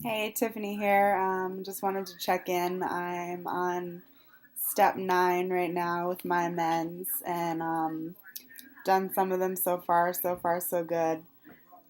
Hey, Tiffany here. Just wanted to check in. I'm on step 9 right now with my amends and done some of them so far. So far, so good.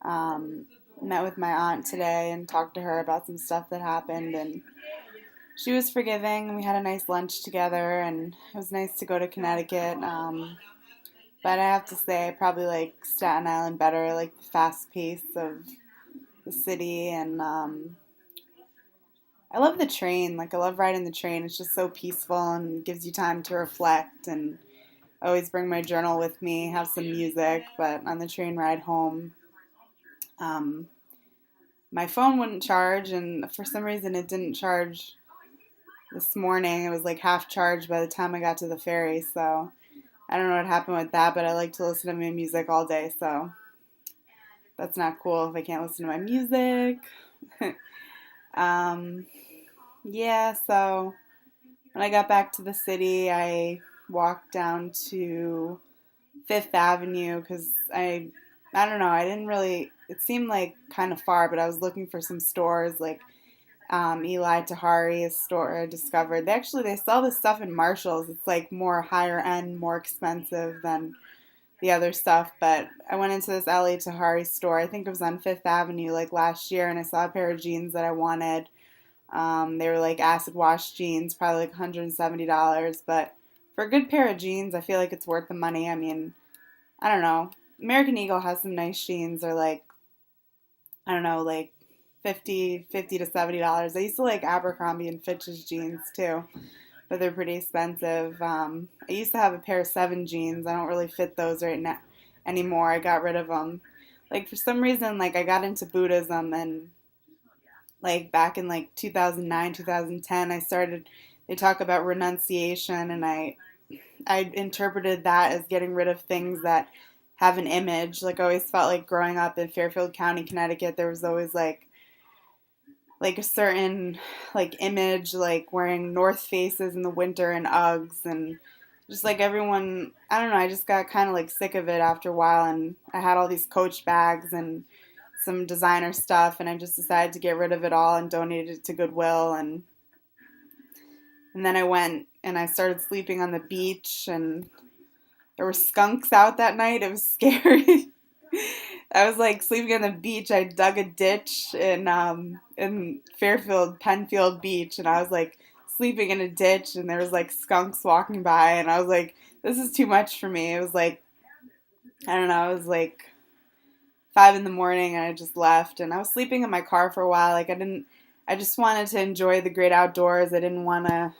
Um, Met with my aunt today and talked to her about some stuff that happened, and she was forgiving. We had a nice lunch together, and it was nice to go to Connecticut. But I have to say, I probably like Staten Island better, like the fast pace of the city and I love the train. Like I love riding the train. It's just so peaceful and gives you time to reflect. And I always bring my journal with me, have some music. But on the train ride home, um, my phone wouldn't charge, and for some reason it didn't charge this morning. It was like half charged by the time I got to the ferry. So I don't know what happened with that, but I like to listen to my music all day. So that's not cool if I can't listen to my music. um, yeah, so when I got back to the city, I walked down to Fifth Avenue because I don't know, I didn't really, it seemed like kind of far, but I was looking for some stores like Eli Tahari's store I discovered. They sell this stuff in Marshalls. It's like more higher end, more expensive than the other stuff. But I went into this Eli Tahari store. I think it was on Fifth Avenue like last year, and I saw a pair of jeans that I wanted. They were like acid wash jeans, probably like $170. But for a good pair of jeans, I feel like it's worth the money. I mean, I don't know. American Eagle has some nice jeans. They're like, I don't know, like 50 to $70. I used to like Abercrombie and Fitch's jeans too, but they're pretty expensive. I used to have a pair of 7 jeans. I don't really fit those right now anymore. I got rid of them. Like for some reason, like I got into Buddhism and like back in like 2009, 2010, they talk about renunciation, and I interpreted that as getting rid of things that have an image. Like I always felt like growing up in Fairfield County, Connecticut, there was always like a certain like image, like wearing North Faces in the winter and Uggs, and just like everyone, I don't know, I just got kind of like sick of it after a while, and I had all these Coach bags and some designer stuff, and I just decided to get rid of it all and donate it to Goodwill. And then I went and I started sleeping on the beach, and there were skunks out that night. It was scary. I was like sleeping on the beach. I dug a ditch in Fairfield Penfield Beach, and I was like sleeping in a ditch, and there was like skunks walking by, and I was like, this is too much for me. It was like, I don't know. It was like 5 in the morning, and I just left, and I was sleeping in my car for a while. Like I just wanted to enjoy the great outdoors. I didn't want to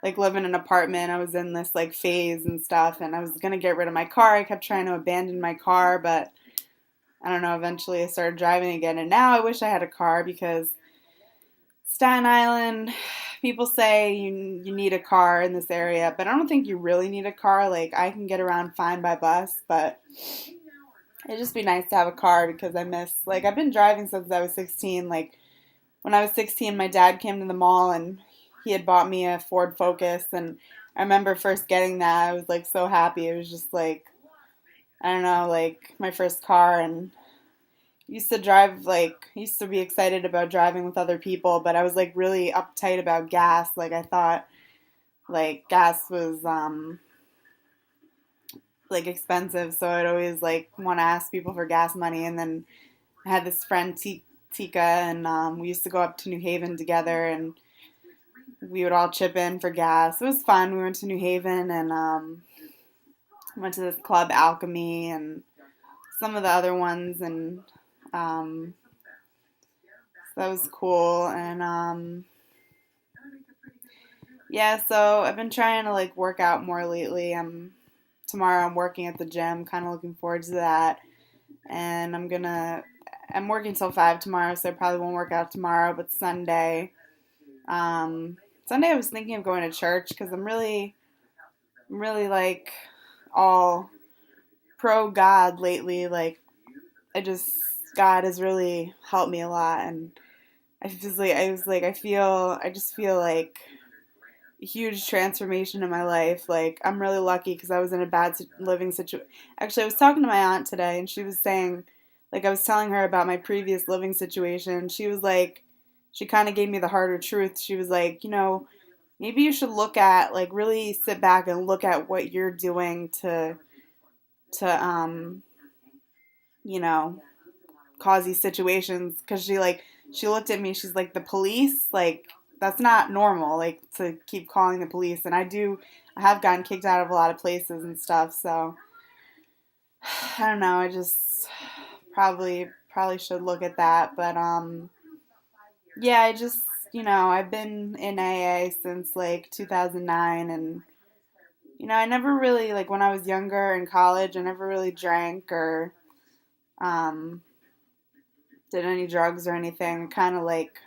like live in an apartment. I was in this like phase and stuff, and I was gonna get rid of my car. I kept trying to abandon my car, but I don't know. Eventually, I started driving again, and now I wish I had a car because Staten Island. People say you need a car in this area, but I don't think you really need a car. Like I can get around fine by bus, but it'd just be nice to have a car because I miss like I've been driving since I was 16. Like when I was 16, my dad came to the mall and he had bought me a Ford Focus, and I remember first getting that. I was like so happy. It was just like I don't know, like my first car, and used to drive like used to be excited about driving with other people, but I was like really uptight about gas. Like I thought like gas was like expensive, so I'd always like want to ask people for gas money. And then I had this friend Tika, and we used to go up to New Haven together, and we would all chip in for gas. It was fun. We went to New Haven and went to this club Alchemy and some of the other ones, and um, so that was cool. And yeah, so I've been trying to like work out more lately. Tomorrow I'm working at the gym, kind of looking forward to that. And I'm working till 5 tomorrow, so I probably won't work out tomorrow. But Sunday I was thinking of going to church because I'm really like all pro God lately. Like I just God has really helped me a lot, and I just feel like a huge transformation in my life. Like I'm really lucky because I was in a bad living situation. Actually, I was talking to my aunt today, and she was saying, like I was telling her about my previous living situation. She was like, she kind of gave me the harder truth. She was like, maybe you should look at, like, really sit back and look at what you're doing to you know, cause these situations. Because she looked at me, she's like, the police, like, that's not normal, like, to keep calling the police. And I have gotten kicked out of a lot of places and stuff. So I don't know. I just probably should look at that. But yeah, I've been in AA since like 2009. And I never really, like, when I was younger in college, I never really drank or um did any drugs or anything. Kind of like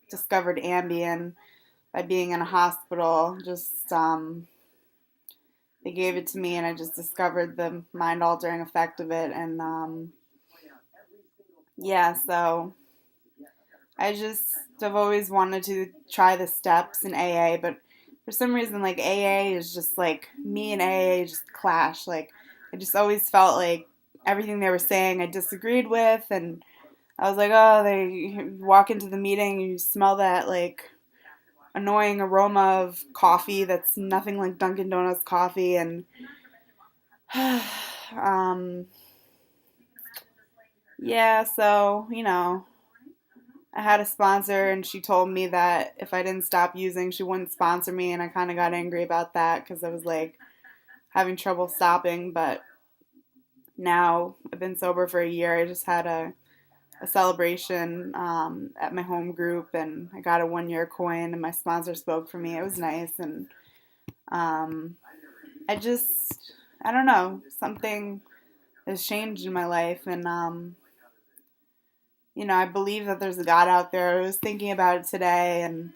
discovered Ambien by being in a hospital. Just they gave it to me, and I just discovered the mind altering effect of it. And yeah, so I just have always wanted to try the steps in AA, but for some reason, like, AA is just like, me and AA just clash. Like, I just always felt like everything they were saying I disagreed with, and I was like, oh, they walk into the meeting, you smell that like annoying aroma of coffee that's nothing like Dunkin' Donuts coffee, and um, yeah, so I had a sponsor, and she told me that if I didn't stop using, she wouldn't sponsor me, and I kind of got angry about that because I was like having trouble stopping. But now I've been sober for a year. I just had a celebration at my home group, and I got a 1 year coin, and my sponsor spoke for me. It was nice. And um, I don't know, something has changed in my life. And I believe that there's a God out there. I was thinking about it today, and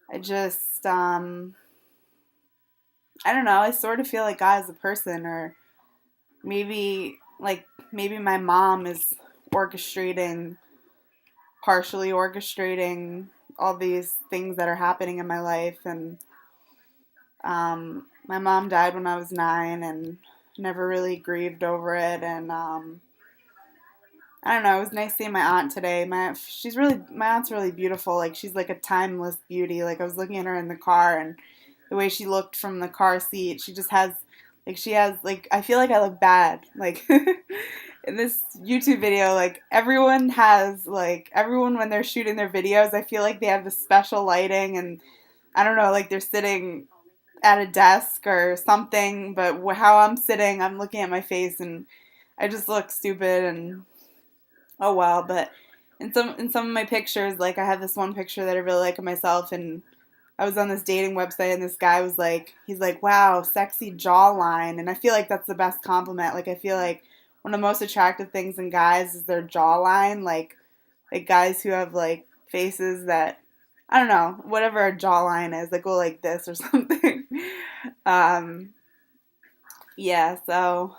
I just I don't know, I sort of feel like God is a person, or maybe my mom is orchestrating partially orchestrating all these things that are happening in my life. And my mom died when I was 9, and never really grieved over it. And I don't know. It was nice seeing my aunt today. My aunt's really beautiful. Like, she's like a timeless beauty. Like, I was looking at her in the car, and the way she looked from the car seat, she has like, I feel like I look bad. Like, in this YouTube video, like, everyone when they're shooting their videos, I feel like they have this special lighting, and I don't know, like, they're sitting at a desk or something. But how I'm sitting, I'm looking at my face, and I just look stupid. And oh well. But in some of my pictures, like, I have this one picture that I really like of myself, and I was on this dating website, and this guy was like, he's like, wow, sexy jawline. And I feel like that's the best compliment. Like, I feel like one of the most attractive things in guys is their jawline. Like guys who have like faces that, I don't know, whatever a jawline is, like, go like this or something. um, yeah, so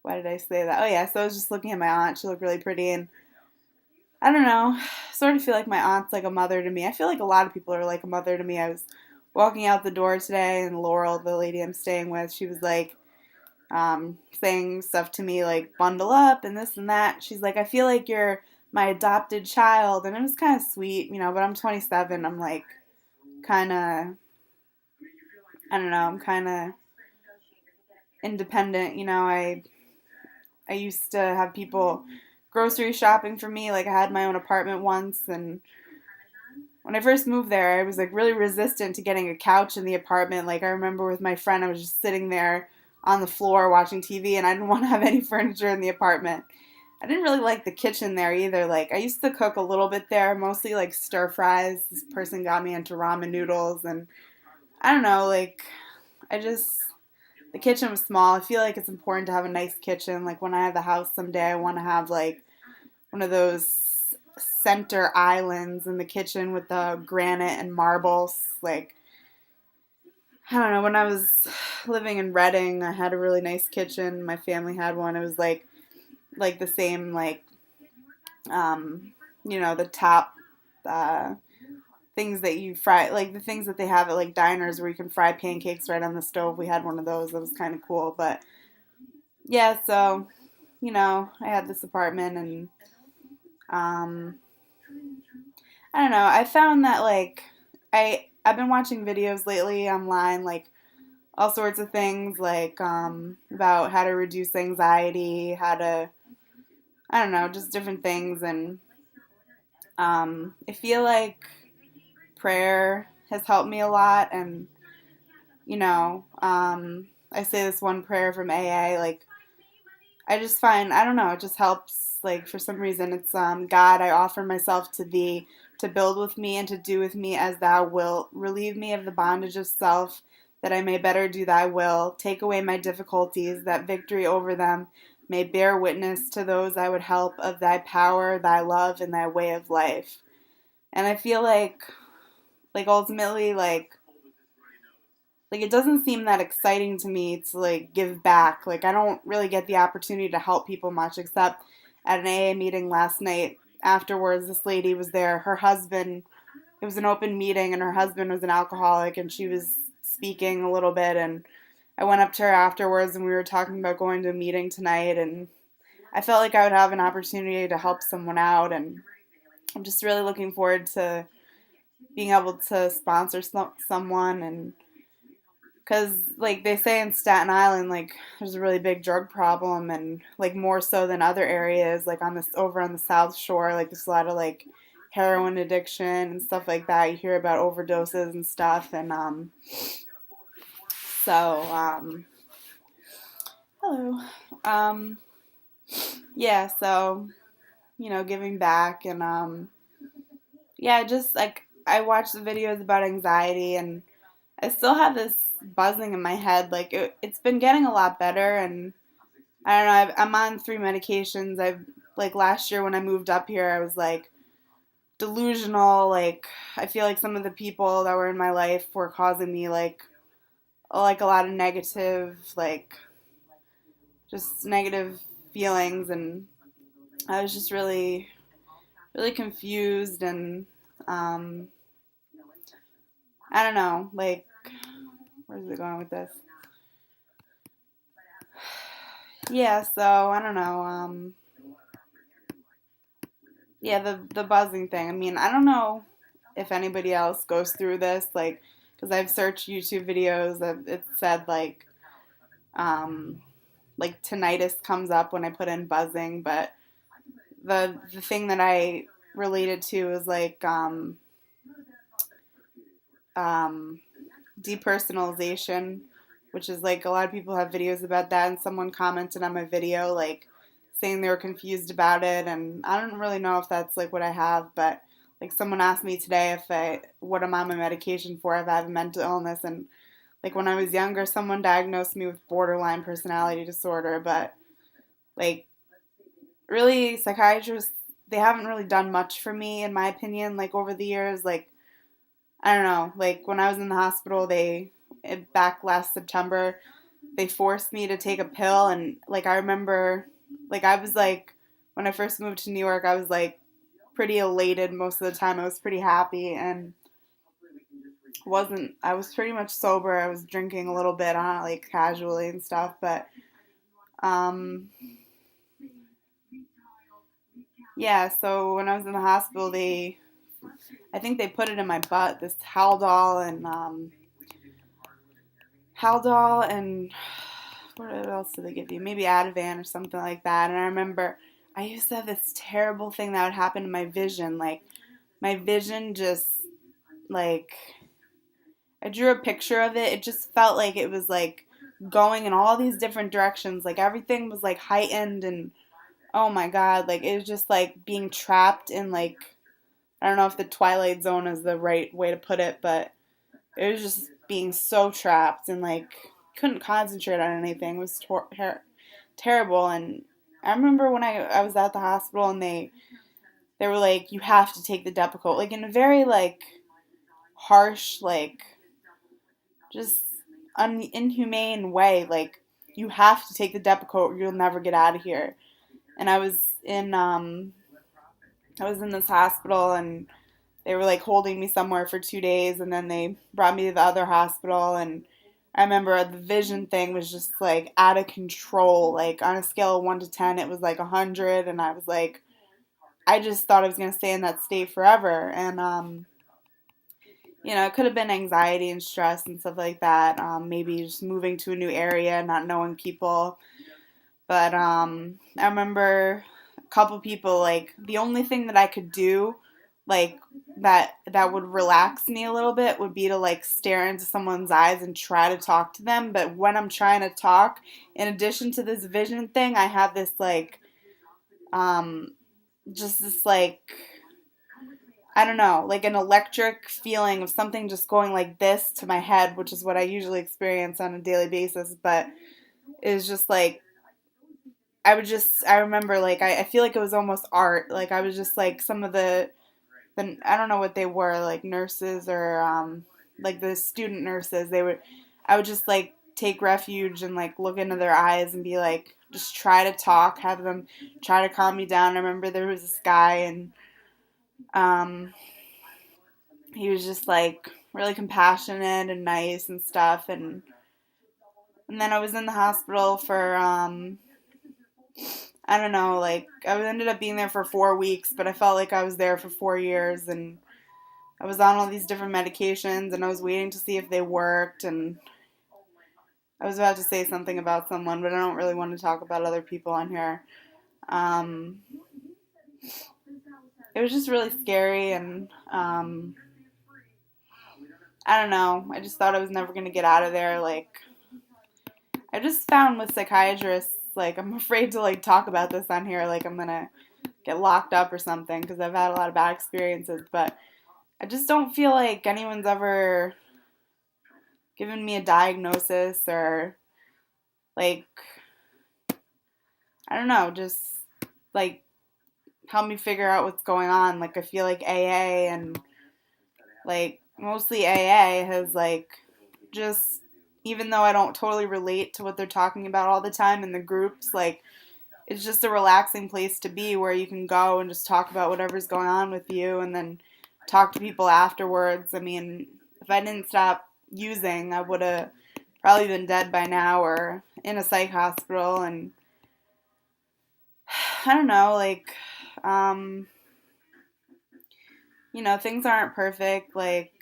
why did I say that? Oh yeah, so I was just looking at my aunt. She looked really pretty, and I don't know, sort of feel like my aunt's like a mother to me. I feel like a lot of people are like a mother to me. I was walking out the door today, and Laurel, the lady I'm staying with, she was like saying stuff to me like bundle up and this and that. She's like, I feel like you're my adopted child, and it was kind of sweet, but I'm 27. I'm like kind of, I don't know, I'm kind of independent. I used to have people grocery shopping for me. Like, I had my own apartment once, and when I first moved there, I was like really resistant to getting a couch in the apartment. Like, I remember with my friend, I was just sitting there on the floor watching TV, and I didn't want to have any furniture in the apartment. I didn't really like the kitchen there either. Like, I used to cook a little bit there, mostly like stir fries. This person got me into ramen noodles, and I don't know, like, I just, the kitchen was small. I feel like it's important to have a nice kitchen. Like, when I have the house someday, I want to have like one of those center islands in the kitchen with the granite and marbles. Like, I don't know, when I was living in Reading, I had a really nice kitchen. My family had one. It was like the same, like, the top uh things that you fry, like the things that they have at like diners where you can fry pancakes right on the stove. We had one of those. That was kind of cool. But yeah, so I had this apartment, and um I don't know. I found that like I've been watching videos lately online, like all sorts of things, like about how to reduce anxiety, how to, I don't know, just different things, and I feel like prayer has helped me a lot, and I say this one prayer from AA, like I just find, I don't know, it just helps. Like for some reason, it's God, I offer myself to Thee to build with me and to do with me as Thou wilt. Relieve me of the bondage of self, that I may better do Thy will. Take away my difficulties, that victory over them may bear witness to those I would help of Thy power, Thy love, and Thy way of life. And I feel like ultimately, like it doesn't seem that exciting to me to like give back. Like I don't really get the opportunity to help people much except at an AA meeting last night. Afterwards, this lady was there. Her husband, it was an open meeting and her husband was an alcoholic and she was speaking a little bit and I went up to her afterwards and we were talking about going to a meeting tonight and I felt like I would have an opportunity to help someone out and I'm just really looking forward to being able to sponsor someone and because like they say in Staten Island, like there's a really big drug problem, and like more so than other areas, like on this over on the South Shore, like there's a lot of like heroin addiction and stuff like that. You hear about overdoses and stuff, and so hello, um, yeah, so giving back and yeah, just like I watch the videos about anxiety and I still have this buzzing in my head. Like it's been getting a lot better, and I don't know. I'm on 3 medications. I've like last year when I moved up here, I was like delusional. Like I feel like some of the people that were in my life were causing me like a lot of negative, like just negative feelings, and I was just really really confused and um, I don't know. Like where's it going with this? Yeah, so I don't know. Yeah, the buzzing thing. I mean, I don't know if anybody else goes through this, like, because I've searched YouTube videos that it said um, like tinnitus comes up when I put in buzzing, but the thing that I related to is like um, depersonalization, which is like a lot of people have videos about that, and someone commented on my video like saying they were confused about it, and I don't really know if that's like what I have, but like someone asked me today if I what I'm on my medication for if I have a mental illness, and like when I was younger, someone diagnosed me with borderline personality disorder, but like really psychiatrists they haven't really done much for me in my opinion like over the years like I don't know. Like when I was in the hospital, back last September, they forced me to take a pill, and like I remember, like I was like when I first moved to New York, I was like pretty elated most of the time. I was pretty happy, and wasn't I was pretty much sober. I was drinking a little bit on like casually and stuff, but um yeah. So when I was in the hospital, they I think they put it in my butt, this Haldol and what else did they give you? Maybe Ativan or something like that. And I remember I used to have this terrible thing that would happen to my vision. Like my vision just like I drew a picture of it. It just felt like it was like going in all these different directions. Like everything was like heightened and oh my god, like it was just like being trapped in like I don't know if the Twilight Zone is the right way to put it, but it was just being so trapped and like couldn't concentrate on anything. It was terrible. And I remember when I was at the hospital and they were like, you have to take the Depakote, like in a very like harsh, like just inhumane way. Like you have to take the Depakote or you'll never get out of here. And I was in this hospital and they were like holding me somewhere for 2 days and then they brought me to the other hospital and I remember the vision thing was just like out of control. Like on a scale of 1 to 10, it was like 100 and I was like I just thought I was going to stay in that state forever. And, it could have been anxiety and stress and stuff like that. Maybe just moving to a new area, not knowing people. But I remember a couple people, like, the only thing that I could do, like, that would relax me a little bit would be to, like, stare into someone's eyes and try to talk to them. But when I'm trying to talk, in addition to this vision thing, I have this, like, um, just this, like, I don't know, like an electric feeling of something just going like this to my head, which is what I usually experience on a daily basis. But it was just like, I remember, like, I feel like it was almost art. Like, I was just like, some of I don't know what they were, like nurses or, like the student nurses, I would just like take refuge and like look into their eyes and be like, just try to talk, have them try to calm me down. I remember there was this guy, and, um, he was just like really compassionate and nice and stuff. And then I was in the hospital for, I don't know, like, I ended up being there for 4 weeks, but I felt like I was there for 4 years, and I was on all these different medications, and I was waiting to see if they worked. And I was about to say something about someone, but I don't really want to talk about other people on here. Um, it was just really scary, and, I don't know. I just thought I was never going to get out of there. Like, I just found with psychiatrists, like, I'm afraid to, like, talk about this on here. Like, I'm going to get locked up or something because I've had a lot of bad experiences. But I just don't feel like anyone's ever given me a diagnosis or, like, I don't know, just, like, help me figure out what's going on. Like, I feel like AA and, like, mostly AA has, like, just, even though I don't totally relate to what they're talking about all the time in the groups, like, it's just a relaxing place to be where you can go and just talk about whatever's going on with you and then talk to people afterwards. I mean, if I didn't stop using, I would have probably been dead by now or in a psych hospital. And I don't know, like, um, things aren't perfect. Like,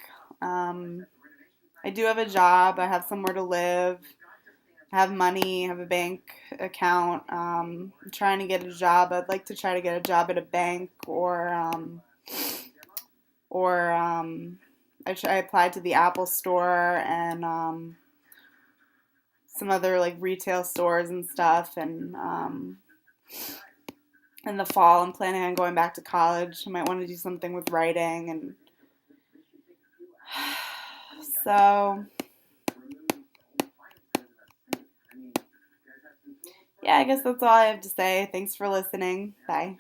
um, I do have a job, I have somewhere to live, I have money, I have a bank account. I'm trying to get a job. I'd like to try to get a job at a bank, or I applied to the Apple Store and, some other like retail stores and stuff. And, in the fall, I'm planning on going back to college. I might want to do something with writing, and so yeah, I guess that's all I have to say. Thanks for listening. Bye.